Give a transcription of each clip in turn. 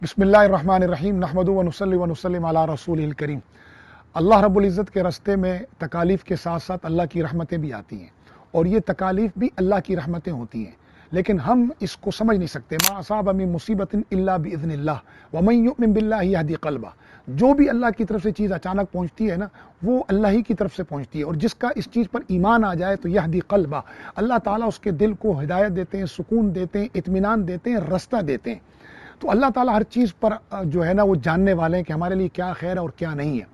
بسم اللہ الرحمن الرحیم نحمدہ ونصلی ونسلم علی رسولہ الکریم۔ اللہ رب العزت کے راستے میں تکالیف کے ساتھ ساتھ اللہ کی رحمتیں بھی آتی ہیں، اور یہ تکالیف بھی اللہ کی رحمتیں ہوتی ہیں، لیکن ہم اس کو سمجھ نہیں سکتے۔ ما اصاب من مصیبت الا باذن اللہ ومن یؤمن باللہ یہدی قلبہ۔ جو بھی اللہ کی طرف سے چیز اچانک پہنچتی ہے نا، وہ اللہ ہی کی طرف سے پہنچتی ہے، اور جس کا اس چیز پر ایمان آ جائے تو یہدی قلبہ، اللہ تعالیٰ اس کے دل کو ہدایت دیتے ہیں، سکون دیتے ہیں، اطمینان دیتے ہیں، راستہ دیتے ہیں۔ تو اللہ تعالیٰ ہر چیز پر جو ہے نا وہ جاننے والے ہیں کہ ہمارے لیے کیا خیر ہے اور کیا نہیں ہے۔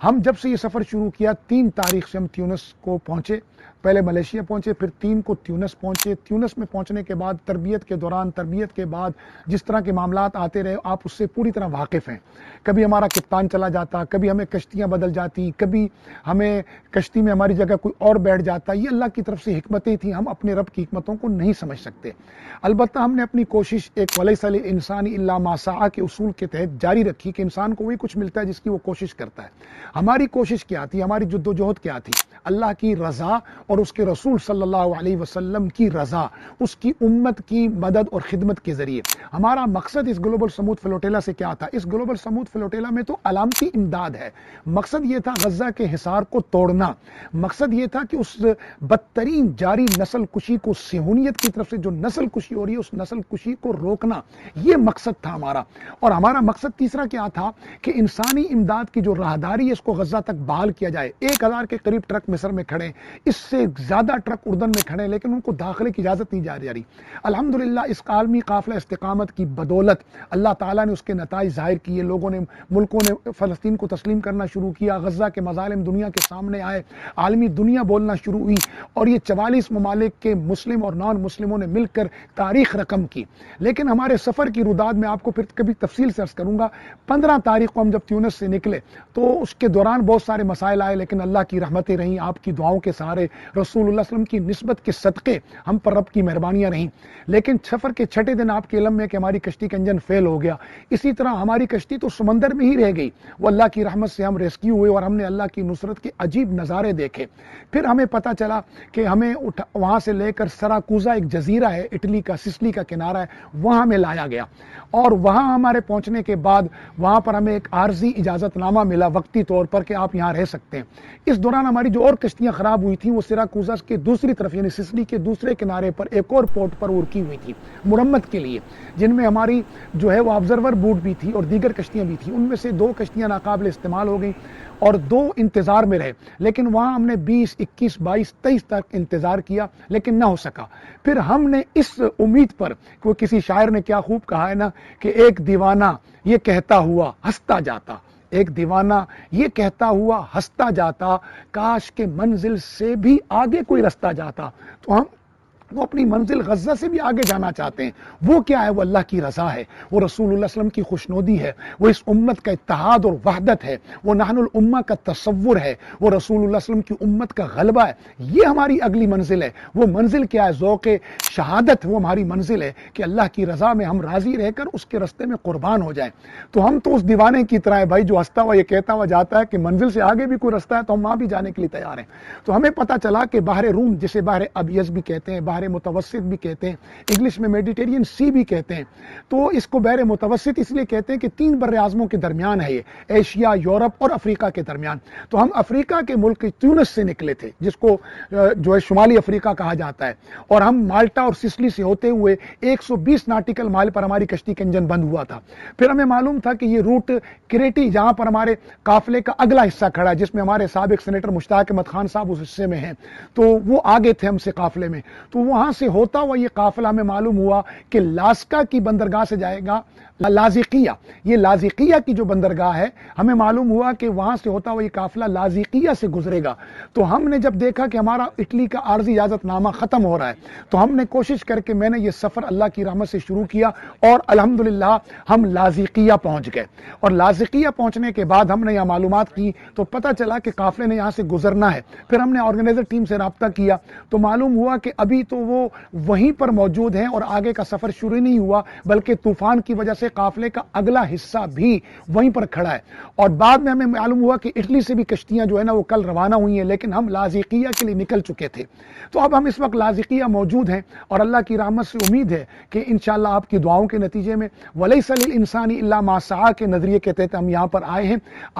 ہم جب سے یہ سفر شروع کیا 3 تاریخ سے ہم تیونس کو پہنچے، پہلے ملیشیا پہنچے، پھر 3 کو تیونس پہنچے۔ تیونس میں پہنچنے کے بعد تربیت کے دوران، تربیت کے بعد جس طرح کے معاملات آتے رہے آپ اس سے پوری طرح واقف ہیں۔ کبھی ہمارا کپتان چلا جاتا، کبھی ہمیں کشتیاں بدل جاتی، کبھی ہمیں کشتی میں ہماری جگہ کوئی اور بیٹھ جاتا۔ یہ اللہ کی طرف سے حکمتیں تھیں، ہم اپنے رب کی حکمتوں کو نہیں سمجھ سکتے۔ البتہ ہم نے اپنی کوشش ایک ولیس للانسان الا ما سعی کے اصول کے تحت جاری رکھی کہ انسان کو وہی کچھ ملتا ہے جس کی وہ کوشش کرتا ہے۔ ہماری کوشش کیا تھی، ہماری جد و جہد کیا تھی؟ اللہ کی رضا اور اس کے رسول صلی اللہ علیہ وسلم کی رضا، اس کی امت کی مدد اور خدمت کے ذریعے۔ ہمارا مقصد اس گلوبل سموتھ فلوٹیلا سے کیا تھا؟ اس گلوبل سموتھ فلوٹیلا میں تو علامتی امداد ہے۔ مقصد یہ تھا غزہ کے حصار کو توڑنا، مقصد یہ تھا کہ اس بدترین جاری نسل کشی کو، صہیونیت کی طرف سے جو نسل کشی ہو رہی ہے اس نسل کشی کو روکنا، یہ مقصد تھا ہمارا۔ اور ہمارا مقصد تیسرا کیا تھا کہ انسانی امداد کی جو راہداری ہے اس کو غزہ تک بحال کیا جائے۔ 1000 کے قریب ٹرک مصر میں کھڑے، اس سے زیادہ ٹرک اردن میں کھڑے، لیکن ان کو داخلے کی اجازت نہیں جا رہی۔ الحمدللہ اس عالمی قافلہ استقامت کی بدولت اللہ تعالیٰ نے اس کے نتائج ظاہر کیے، لوگوں نے، ملکوں نے فلسطین کو تسلیم کرنا شروع کیا، غزہ کے مظالم دنیا کے سامنے آئے، عالمی دنیا بولنا شروع ہوئی، اور یہ 44 ممالک کے مسلم اور نان مسلموں نے مل کر تاریخ رقم کی۔ لیکن ہمارے سفر کی روداد میں آپ کو پھر کبھی تفصیل سے عرض کروں گا۔ 15 تاریخ کو ہم جب تیونس سے نکلے تو اس کے دوران بہت سارے مسائل آئے، لیکن اللہ کی رحمتیں رہیں، آپ کی دعاؤں کے سہارے، رسول اللہ صلی اللہ علیہ وسلم کی نسبت کے صدقے ہم پر رب کی مہربانیاں رہیں۔ لیکن سفر کے 6 دن آپ کے علم میں کہ ہماری کشتی کا انجن فیل ہو گیا۔ اسی طرح ہماری کشتی تو سمندر میں ہی رہ گئی، وہ اللہ کی رحمت سے ہم ریسکیو ہوئے اور ہم نے اللہ کی نصرت کے عجیب نظارے دیکھے۔ پھر ہمیں پتہ چلا کہ ہمیں وہاں سے لے کر سراکوزا، ایک جزیرہ ہے اٹلی کا، سسلی کا کنارہ ہے، وہاں ہمیں لایا گیا، اور وہاں ہمارے پہنچنے کے بعد وہاں پر ہمیں ایک عارضی اجازت نامہ ملا وقتی طور پر کہ آپ یہاں رہ سکتے ہیں۔ اس دوران ہماری جو اور کشتیاں خراب ہوئی تھیں وہ سراکوزا کے دوسری طرف یعنی سسلی کے دوسرے کنارے پر ایک اور پورٹ پر رکی ہوئی تھی مرمت کے لیے، جن میں ہماری جو ہے وہ آبزرور بوٹ بھی تھی اور دیگر کشتیاں بھی تھیں۔ ان میں سے 2 کشتیاں ناقابل استعمال ہو گئیں اور 2 انتظار میں رہے، لیکن وہاں ہم نے 20، 21، 22، 23 تک انتظار کیا لیکن نہ ہو سکا۔ پھر ہم نے اس امید پر، کہ کسی شاعر نے کیا خوب کہا ہے نا کہ ایک دیوانہ یہ کہتا ہوا ہنستا جاتا، ایک دیوانہ یہ کہتا ہوا ہنستا جاتا، کاش کے منزل سے بھی آگے کوئی رستہ جاتا۔ تو ہم وہ اپنی منزل غزہ سے بھی آگے جانا چاہتے ہیں۔ وہ کیا ہے؟ وہ اللہ کی رضا ہے، وہ رسول اللہ صلی اللہ علیہ وسلم کی خوشنودی ہے، وہ اس امت کا اتحاد اور وحدت ہے، وہ نحن الامہ کا تصور ہے، وہ رسول اللہ صلی اللہ علیہ وسلم کی امت کا غلبہ ہے۔ یہ ہماری اگلی منزل ہے۔ وہ منزل کیا ہے؟ ذوق شہادت، وہ ہماری منزل ہے کہ اللہ کی رضا میں ہم راضی رہ کر اس کے راستے میں قربان ہو جائیں۔ تو ہم تو اس دیوانے کی طرح ہے بھائی جو ہنستا ہوا یہ کہتا ہوا جاتا ہے کہ منزل سے آگے بھی کوئی رستہ ہے تو ہم وہاں بھی جانے کے لیے تیار ہیں۔ تو ہمیں پتہ چلا کہ بحر روم، جسے بحر ابیض بھی کہتے ہیں، بحر متوسط بھی کہتے ہیں، انگلش میں میڈیٹرین سی بھی کہتے ہیں، تو اس کو بحر متوسط اس لیے کہتے ہیں کہ 3 بر اعظموں کے درمیان ہے، یہ ایشیا، یورپ اور افریقہ کے درمیان۔ تو ہم افریقہ کے ملک تیونس سے نکلے تھے، جس کو جو ہے شمالی افریقہ کہا جاتا ہے، اور ہم مالٹا اور سسلی سے ہوتے ہوئے 120 ناٹیکل مائل پر ہماری کشتی کا انجن بند ہوا تھا۔ پھر ہمیں معلوم تھا کہ یہ روٹ کریٹی، جہاں پر ہمارے قافلے کا اگلا حصہ کھڑا ہے، جس میں ہمارے سابق سینیٹر مشتاق احمد خان صاحب اس حصے میں ہیں، تو وہ آگے تھے ہم سے قافلے میں۔ تو وہاں سے ہوتا ہوا یہ قافلہ ہمیں معلوم ہوا کہ لاسکا کی بندرگاہ سے جائے گا لاذقیہ، یہ لاذقیہ کی جو بندرگاہ ہے ہمیں معلوم ہوا کہ وہاں سے ہوتا ہوا یہ قافلہ لاذقیہ سے گزرے گا۔ تو ہم نے جب دیکھا کہ ہمارا اٹلی کا عارضی اجازت نامہ ختم ہو رہا ہے تو ہم نے کوشش کر کے میں نے یہ سفر اللہ کی رحمت سے شروع کیا، اور الحمدللہ ہم لاذقیہ پہنچ گئے۔ اور لاذقیہ پہنچنے کے بعد ہم نے یہاں معلومات کی تو پتہ چلا کہ قافلے نے یہاں سے گزرنا ہے۔ پھر ہم نے آرگنائزر ٹیم سے رابطہ کیا تو معلوم ہوا کہ ابھی تو وہ وہیں پر موجود ہیں اور آگے کا سفر شروع نہیں ہوا، بلکہ طوفان کی وجہ سے سے قافلے کا اگلا حصہ بھی وہیں پر کھڑا ہے، اور بعد میں ہمیں معلوم ہوا کہ اٹلی سے بھی کشتیاں جو ہے نا وہ کل روانہ ہوئی ہیں، لیکن ہم لاذقیہ کے لیے نکل چکے تھے۔ تو اب ہم اس وقت لاذقیہ موجود ہیں، اور اللہ کی رحمت سے امید ہے کہ انشاءاللہ آپ کی دعاؤں کے نتیجے میں وَلَيْسَ لِلْإِنسَانِ إِلَّا مَا سَعَىٰ کے نظریے کے تحت ہم یہاں پر آئے ہیں۔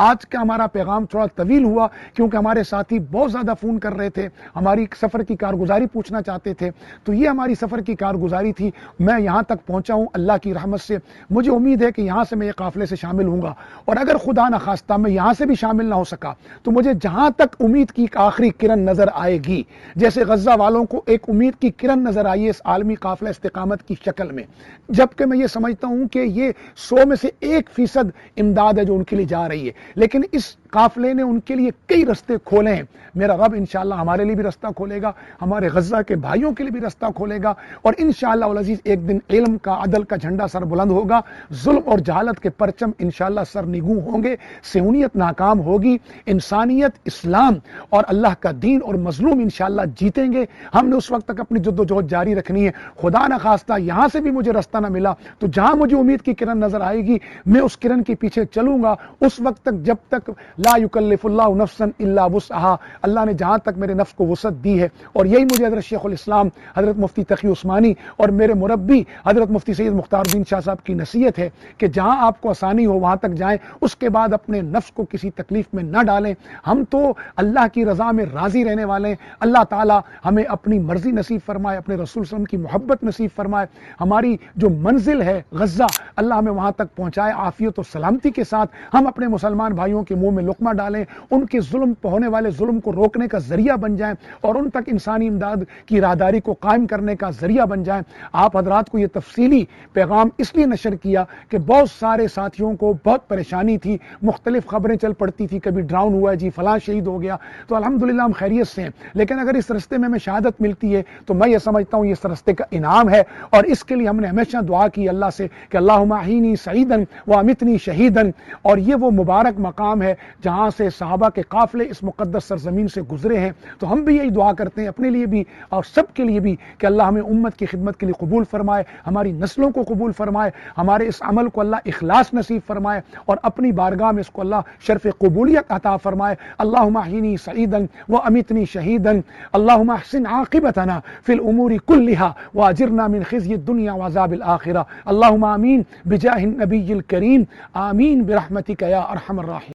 آج کا ہمارا پیغام تھوڑا طویل ہوا کیونکہ ہمارے ساتھی بہت زیادہ فون کر رہے تھے، ہماری سفر کی کارگزاری پوچھنا چاہتے تھے، تو یہ ہماری سفر کی کارگزاری تھی۔ میں یہاں تک پہنچا ہوں اللہ کی رحمت سے، مجھے امید ہے کہ یہاں سے میں یہ قافلے سے شامل ہوں گا، اور اگر خدا نخواستہ میں یہاں سے بھی شامل نہ ہو سکا تو مجھے جہاں تک امید کی ایک آخری کرن نظر آئے گی، جیسے غزہ والوں کو ایک امید کی کرن نظر آئی ہے اس عالمی قافلہ استقامت کی شکل میں، جبکہ میں یہ سمجھتا ہوں کہ یہ 100 میں سے 1% امداد ہے جو ان کے لیے جا رہی ہے، لیکن اس قافلے نے ان کے لیے کئی رستے کھولے ہیں۔ میرا رب انشاءاللہ ہمارے لیے بھی رستہ کھولے گا، ہمارے غزہ کے بھائیوں کے لیے بھی رستہ کھولے گا، اور انشاءاللہ العزیز ایک دن علم کا، عدل کا جھنڈا سر بلند ہوگا، ظلم اور جہالت کے پرچم انشاءاللہ سر نگوں ہوں گے، صہیونیت ناکام ہوگی، انسانیت، اسلام اور اللہ کا دین اور مظلوم انشاءاللہ جیتیں گے۔ ہم نے اس وقت تک اپنی جد و جہد جاری رکھنی ہے۔ خدا نخواستہ یہاں سے بھی مجھے رستہ نہ ملا تو جہاں مجھے امید کی کرن نظر آئے گی میں اس کرن کے پیچھے چلوں گا، اس وقت تک جب تک لا یکلف اللہ نفسا الا وسعہا، اللہ نے جہاں تک میرے نفس کو وسعت دی ہے، اور یہی مجھے حضرت شیخ الاسلام حضرت مفتی تقی عثمانی اور میرے مربی حضرت مفتی سید مختار الدین شاہ صاحب کی نصیحت ہے کہ جہاں آپ کو آسانی ہو وہاں تک جائیں، اس کے بعد اپنے نفس کو کسی تکلیف میں نہ ڈالیں۔ ہم تو اللہ کی رضا میں راضی رہنے والے ہیں، اللہ تعالی ہمیں اپنی مرضی نصیب فرمائے، اپنے رسول صلی اللہ علیہ وسلم کی محبت نصیب فرمائے، ہماری جو منزل ہے غزہ اللہ ہمیں وہاں تک پہنچائے عافیت و سلامتی کے ساتھ، ہم اپنے مسلمان بھائیوں کے منہ میں لقمہ ڈالیں، ان کے ظلم پہ ہونے والے ظلم کو روکنے کا ذریعہ بن جائیں، اور ان تک انسانی امداد کی راہداری کو قائم کرنے کا ذریعہ بن جائیں۔ آپ حضرات کو یہ تفصیلی پیغام اس لیے نشر کیا کہ بہت سارے ساتھیوں کو بہت پریشانی تھی، مختلف خبریں چل پڑتی تھی، کبھی ڈراؤن ہوا ہے جی فلاں شہید ہو گیا، تو الحمدللہ ہم خیریت سے ہیں، لیکن اگر اس رستے میں ہمیں شہادت ملتی ہے تو میں یہ سمجھتا ہوں یہ اس رستے کا انعام ہے، اور اس کے لیے ہم نے ہمیشہ دعا کی اللہ سے کہ اللہم احینی سعیدن وامتنی شہیدن، اور یہ وہ مبارک مقام ہے جہاں سے صحابہ کے قافلے اس مقدس سرزمین سے گزرے ہیں۔ تو ہم بھی یہی دعا کرتے ہیں اپنے لیے بھی اور سب کے لیے بھی کہ اللہ ہمیں امت کی خدمت کے لیے قبول فرمائے، ہماری نسلوں کو قبول فرمائے، ہمارے اس عمل کو اللہ اخلاص نصیب فرمائے، اور اپنی بارگاہ میں اس کو اللہ شرف قبولیت عطا فرمائے۔ اللہم احینی سعیدن وامیتنی شہیدن، اللہم احسن عاقبتنا فی الامور کلہا واجرنا من خزی الدنیا وعذاب الآخرہ، اللہم آمین بجاہ النبی الکریم، آمین برحمتک یا ارحم الراحمین۔